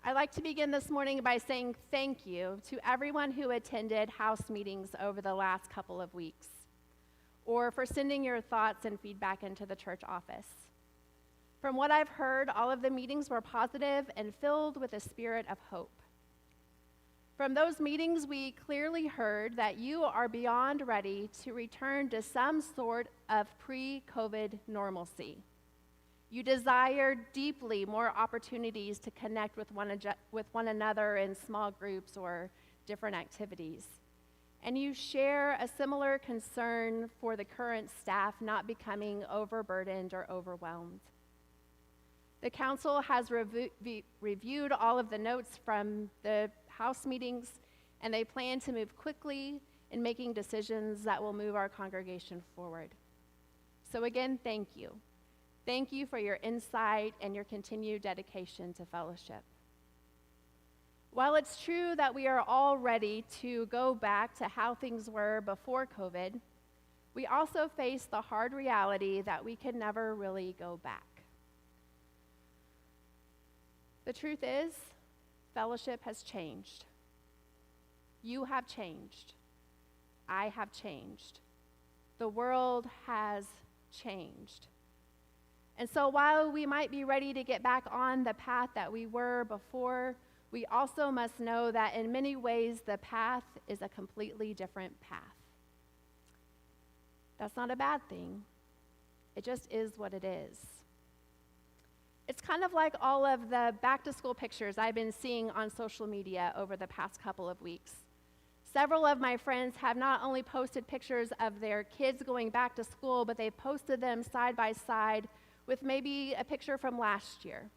I'd like to begin this morning by saying thank you to everyone who attended house meetings over the last couple of weeks, or for sending your thoughts and feedback into the church office. From what I've heard, all of the meetings were positive and filled with a spirit of hope. From those meetings, we clearly heard that you are beyond ready to return to some sort of pre-COVID normalcy. You desire deeply more opportunities to connect with one another in small groups or different activities. And you share a similar concern for the current staff not becoming overburdened or overwhelmed. The council has reviewed all of the notes from the house meetings, and they plan to move quickly in making decisions that will move our congregation forward. So again, thank you. Thank you for your insight and your continued dedication to fellowship. While it's true that we are all ready to go back to how things were before COVID, we also face the hard reality that we can never really go back. The truth is, fellowship has changed. You have changed. I have changed. The world has changed. And so while we might be ready to get back on the path that we were before, we also must know that in many ways the path is a completely different path. That's not a bad thing. It just is what it is. It's kind of like all of the back-to-school pictures I've been seeing on social media over the past couple of weeks. Several of my friends have not only posted pictures of their kids going back to school, but they've posted them side by side with maybe a picture from last year.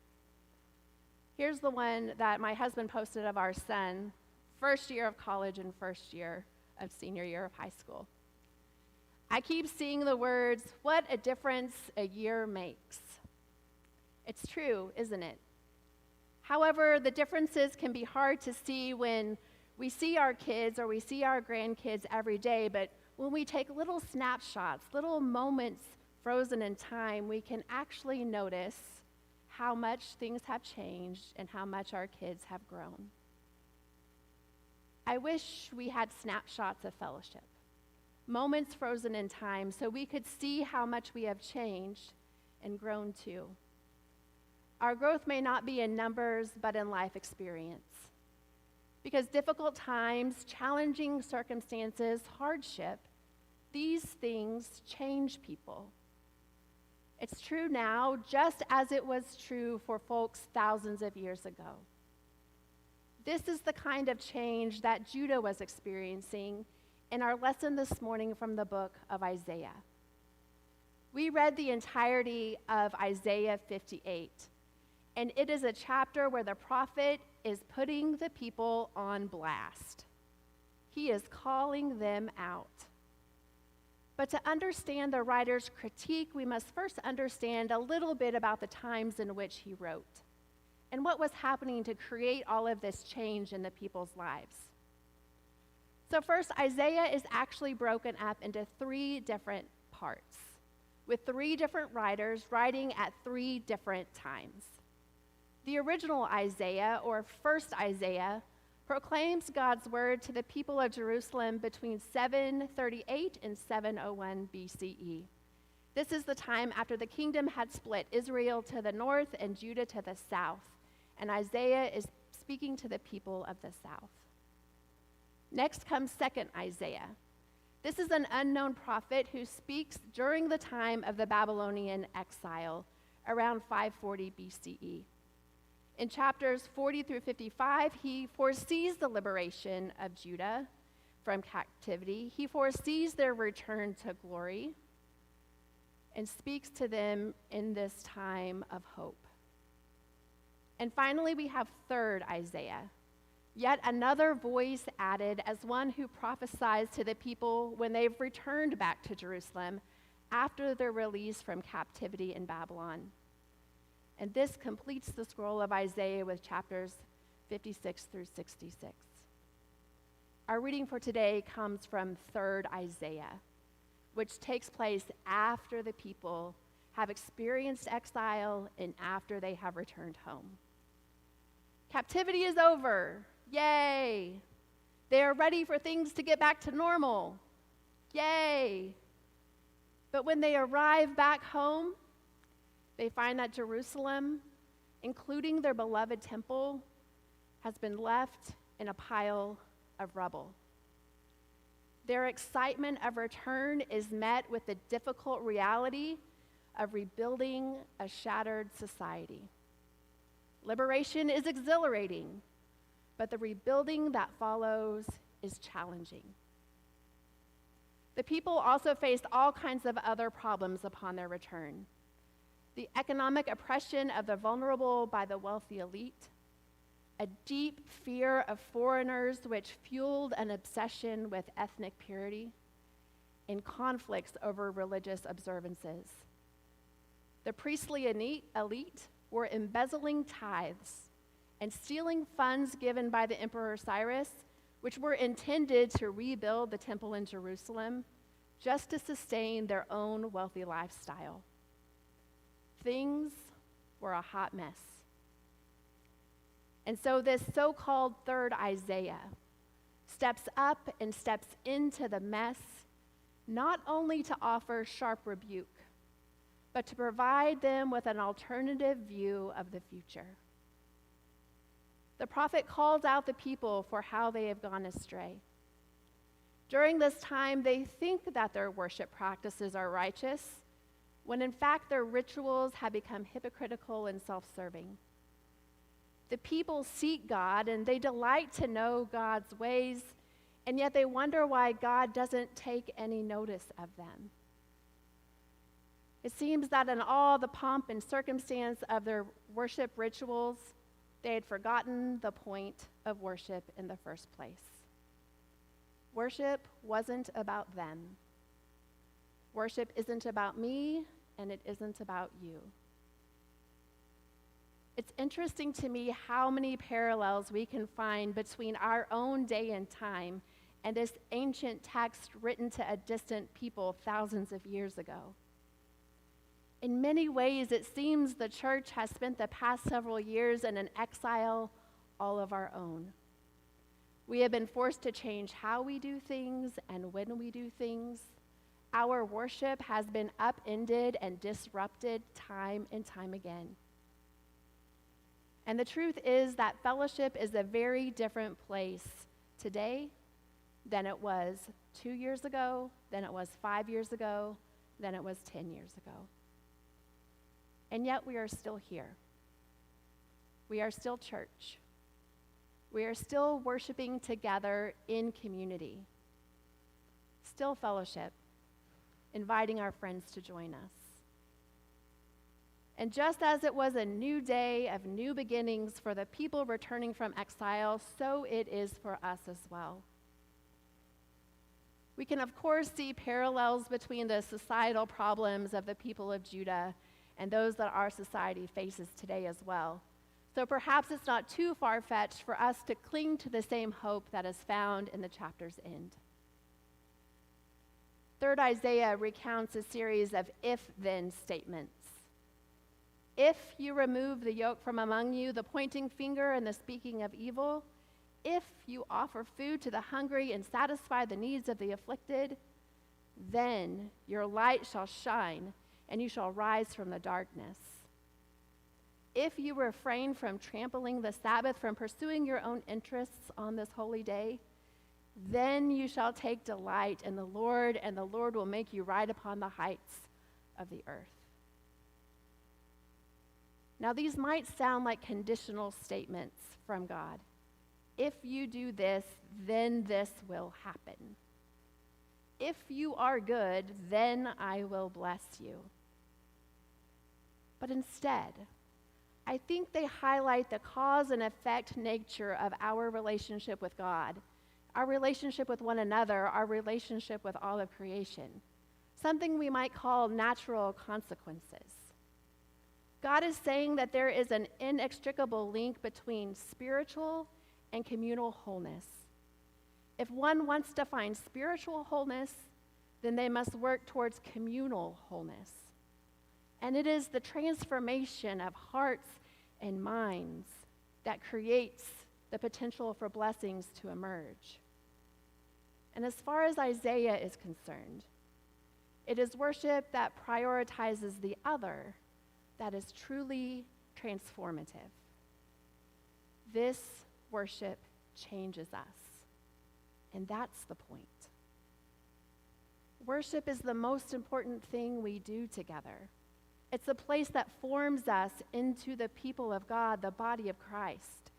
Here's the one that my husband posted of our son, first year of college and first year of senior year of high school. I keep seeing the words, "What a difference a year makes." It's true, isn't it? However, the differences can be hard to see when we see our kids or we see our grandkids every day, but when we take little snapshots, little moments frozen in time, we can actually notice how much things have changed and how much our kids have grown. I wish we had snapshots of fellowship, moments frozen in time, so we could see how much we have changed and grown too. Our growth may not be in numbers, but in life experience. Because difficult times, challenging circumstances, hardship, these things change people. It's true now, just as it was true for folks thousands of years ago. This is the kind of change that Judah was experiencing in our lesson this morning from the book of Isaiah. We read the entirety of Isaiah 58, and it is a chapter where the prophet is putting the people on blast. He is calling them out. But to understand the writer's critique, we must first understand a little bit about the times in which he wrote and what was happening to create all of this change in the people's lives. So first, Isaiah is actually broken up into three different parts, with three different writers writing at three different times. The original Isaiah, or first Isaiah, proclaims God's word to the people of Jerusalem between 738 and 701 BCE. This is the time after the kingdom had split Israel to the north and Judah to the south, and Isaiah is speaking to the people of the south. Next comes second Isaiah. This is an unknown prophet who speaks during the time of the Babylonian exile, around 540 BCE. In chapters 40 through 55, he foresees the liberation of Judah from captivity. He foresees their return to glory and speaks to them in this time of hope. And finally, we have third Isaiah, yet another voice added as one who prophesies to the people when they've returned back to Jerusalem after their release from captivity in Babylon. And this completes the scroll of Isaiah with chapters 56 through 66. Our reading for today comes from 3rd Isaiah, which takes place after the people have experienced exile and after they have returned home. Captivity is over. Yay. They are ready for things to get back to normal. Yay. But when they arrive back home, they find that Jerusalem, including their beloved temple, has been left in a pile of rubble. Their excitement of return is met with the difficult reality of rebuilding a shattered society. Liberation is exhilarating, but the rebuilding that follows is challenging. The people also faced all kinds of other problems upon their return. The economic oppression of the vulnerable by the wealthy elite, a deep fear of foreigners which fueled an obsession with ethnic purity, and conflicts over religious observances. The priestly elite were embezzling tithes and stealing funds given by the Emperor Cyrus, which were intended to rebuild the temple in Jerusalem just to sustain their own wealthy lifestyle. Things were a hot mess. And so this so-called third Isaiah steps up and steps into the mess, not only to offer sharp rebuke, but to provide them with an alternative view of the future. The prophet calls out the people for how they have gone astray. During this time, they think that their worship practices are righteous, when in fact their rituals have become hypocritical and self-serving. The people seek God and they delight to know God's ways, and yet they wonder why God doesn't take any notice of them. It seems that in all the pomp and circumstance of their worship rituals, they had forgotten the point of worship in the first place. Worship wasn't about them. Worship isn't about me, and it isn't about you. It's interesting to me how many parallels we can find between our own day and time and this ancient text written to a distant people thousands of years ago. In many ways, it seems the church has spent the past several years in an exile all of our own. We have been forced to change how we do things and when we do things. Our worship has been upended and disrupted time and time again. And the truth is that fellowship is a very different place today than it was 2 years ago, than it was 5 years ago, than it was 10 years ago. And yet we are still here. We are still church. We are still worshiping together in community. Still fellowship, inviting our friends to join us. And just as it was a new day of new beginnings for the people returning from exile, so it is for us as well. We can, of course, see parallels between the societal problems of the people of Judah and those that our society faces today as well. So perhaps it's not too far-fetched for us to cling to the same hope that is found in the chapter's end. Third Isaiah recounts a series of if-then statements. If you remove the yoke from among you, the pointing finger and the speaking of evil, if you offer food to the hungry and satisfy the needs of the afflicted, then your light shall shine and you shall rise from the darkness. If you refrain from trampling the Sabbath, from pursuing your own interests on this holy day, then you shall take delight in the Lord, and the Lord will make you ride upon the heights of the earth. Now, these might sound like conditional statements from God. If you do this, then this will happen. If you are good, then I will bless you. But instead, I think they highlight the cause and effect nature of our relationship with God, our relationship with one another, our relationship with all of creation, something we might call natural consequences. God is saying that there is an inextricable link between spiritual and communal wholeness. If one wants to find spiritual wholeness, then they must work towards communal wholeness. And it is the transformation of hearts and minds that creates the potential for blessings to emerge. And as far as Isaiah is concerned, it is worship that prioritizes the other that is truly transformative. This worship changes us, and that's the point. Worship is the most important thing we do together. It's the place that forms us into the people of God, the body of Christ.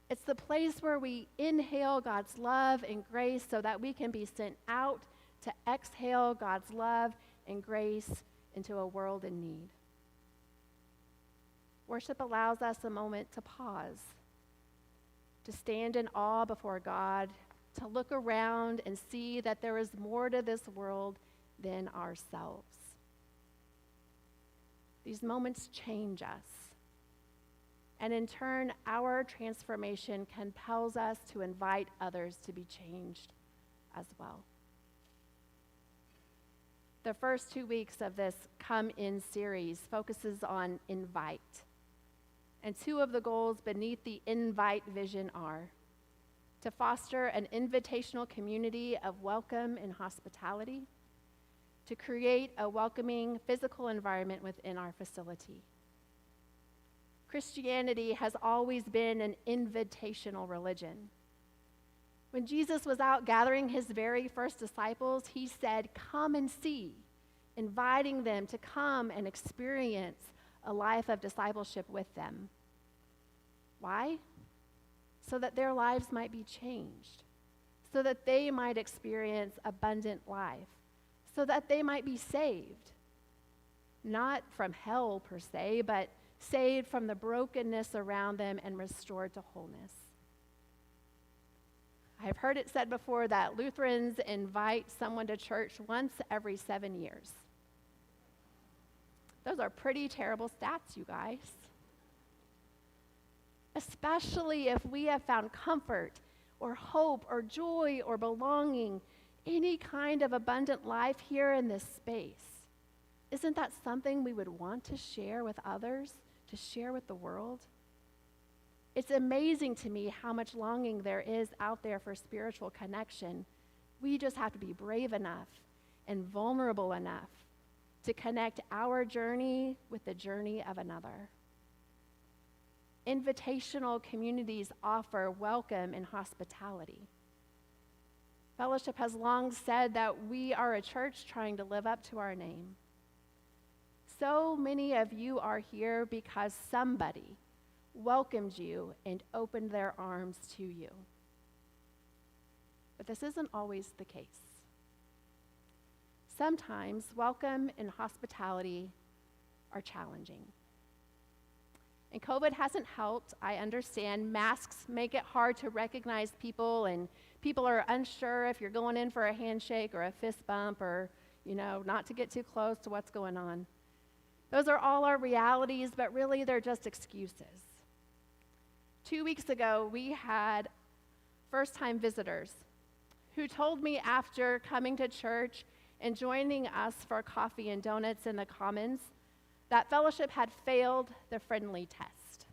It's the place where we inhale God's love and grace so that we can be sent out to exhale God's love and grace into a world in need. Worship allows us a moment to pause, to stand in awe before God, to look around and see that there is more to this world than ourselves. These moments change us. And in turn, our transformation compels us to invite others to be changed as well. The first 2 weeks of this Come In series focuses on invite. And two of the goals beneath the invite vision are to foster an invitational community of welcome and hospitality, to create a welcoming physical environment within our facility. Christianity has always been an invitational religion. When Jesus was out gathering his very first disciples, he said, "Come and see," inviting them to come and experience a life of discipleship with them. Why? So that their lives might be changed, so that they might experience abundant life, so that they might be saved. Not from hell per se, but saved from the brokenness around them and restored to wholeness. I've heard it said before that Lutherans invite someone to church once every 7 years. Those are pretty terrible stats, you guys. Especially if we have found comfort or hope or joy or belonging, any kind of abundant life here in this space. Isn't that something we would want to share with others, to share with the world? It's amazing to me how much longing there is out there for spiritual connection. We just have to be brave enough and vulnerable enough to connect our journey with the journey of another. Invitational communities offer welcome and hospitality. Fellowship has long said that we are a church trying to live up to our name. So many of you are here because somebody welcomed you and opened their arms to you. But this isn't always the case. Sometimes welcome and hospitality are challenging. And COVID hasn't helped, I understand. Masks make it hard to recognize people, and people are unsure if you're going in for a handshake or a fist bump or, not to get too close to what's going on. Those are all our realities, but really they're just excuses. 2 weeks ago, we had first-time visitors who told me after coming to church and joining us for coffee and donuts in the Commons that Fellowship had failed the friendly test.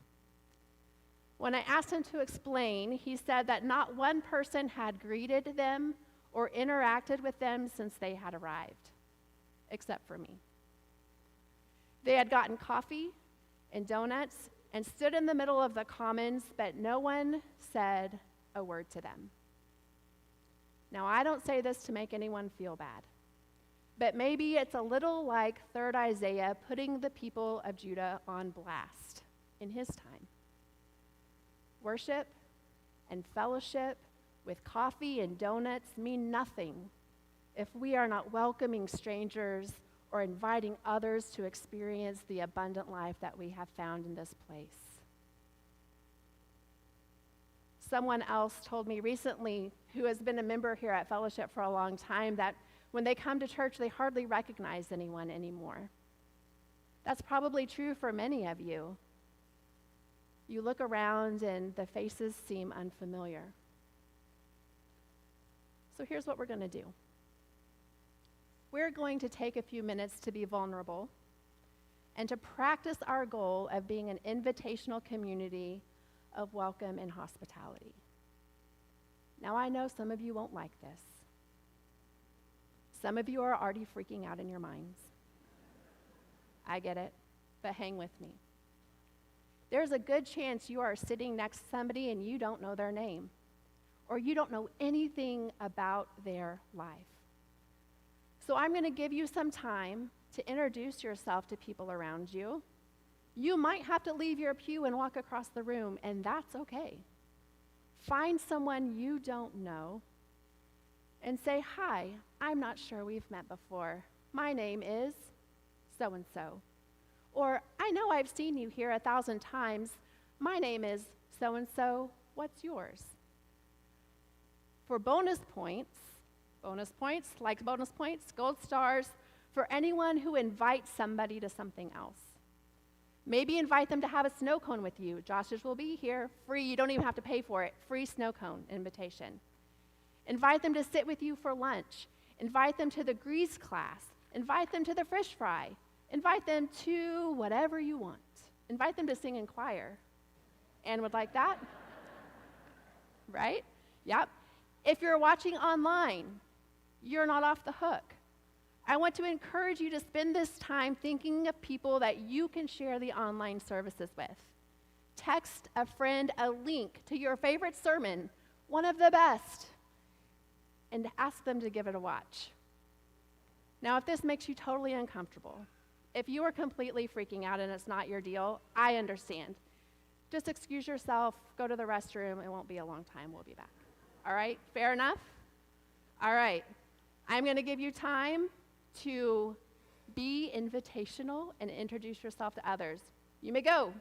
When I asked him to explain, he said that not one person had greeted them or interacted with them since they had arrived, except for me. They had gotten coffee and donuts and stood in the middle of the Commons, but no one said a word to them. Now, I don't say this to make anyone feel bad, but maybe it's a little like 3rd Isaiah putting the people of Judah on blast in his time. Worship and fellowship with coffee and donuts mean nothing if we are not welcoming strangers or inviting others to experience the abundant life that we have found in this place. Someone else told me recently, who has been a member here at Fellowship for a long time, that when they come to church, they hardly recognize anyone anymore. That's probably true for many of you. You look around and the faces seem unfamiliar. So here's what we're going to do. We're going to take a few minutes to be vulnerable and to practice our goal of being an invitational community of welcome and hospitality. Now, I know some of you won't like this. Some of you are already freaking out in your minds. I get it, but hang with me. There's a good chance you are sitting next to somebody and you don't know their name, or you don't know anything about their life. So I'm going to give you some time to introduce yourself to people around you. You might have to leave your pew and walk across the room, and that's okay. Find someone you don't know and say, "Hi, I'm not sure we've met before. My name is so-and-so." Or, "I know I've seen you here 1,000 times. My name is so-and-so. What's yours?" For bonus points, like bonus points, gold stars, for anyone who invites somebody to something else. Maybe invite them to have a snow cone with you. Josh's will be here, free. You don't even have to pay for it. Free snow cone invitation. Invite them to sit with you for lunch. Invite them to the grease class. Invite them to the fish fry. Invite them to whatever you want. Invite them to sing in choir. Anne would like that? Right? Yep. If you're watching online, you're not off the hook. I want to encourage you to spend this time thinking of people that you can share the online services with. Text a friend a link to your favorite sermon, one of the best, and ask them to give it a watch. Now, if this makes you totally uncomfortable, if you are completely freaking out and it's not your deal, I understand. Just excuse yourself, go to the restroom. It won't be a long time. We'll be back. All right? Fair enough? All right. I'm going to give you time to be invitational and introduce yourself to others. You may go.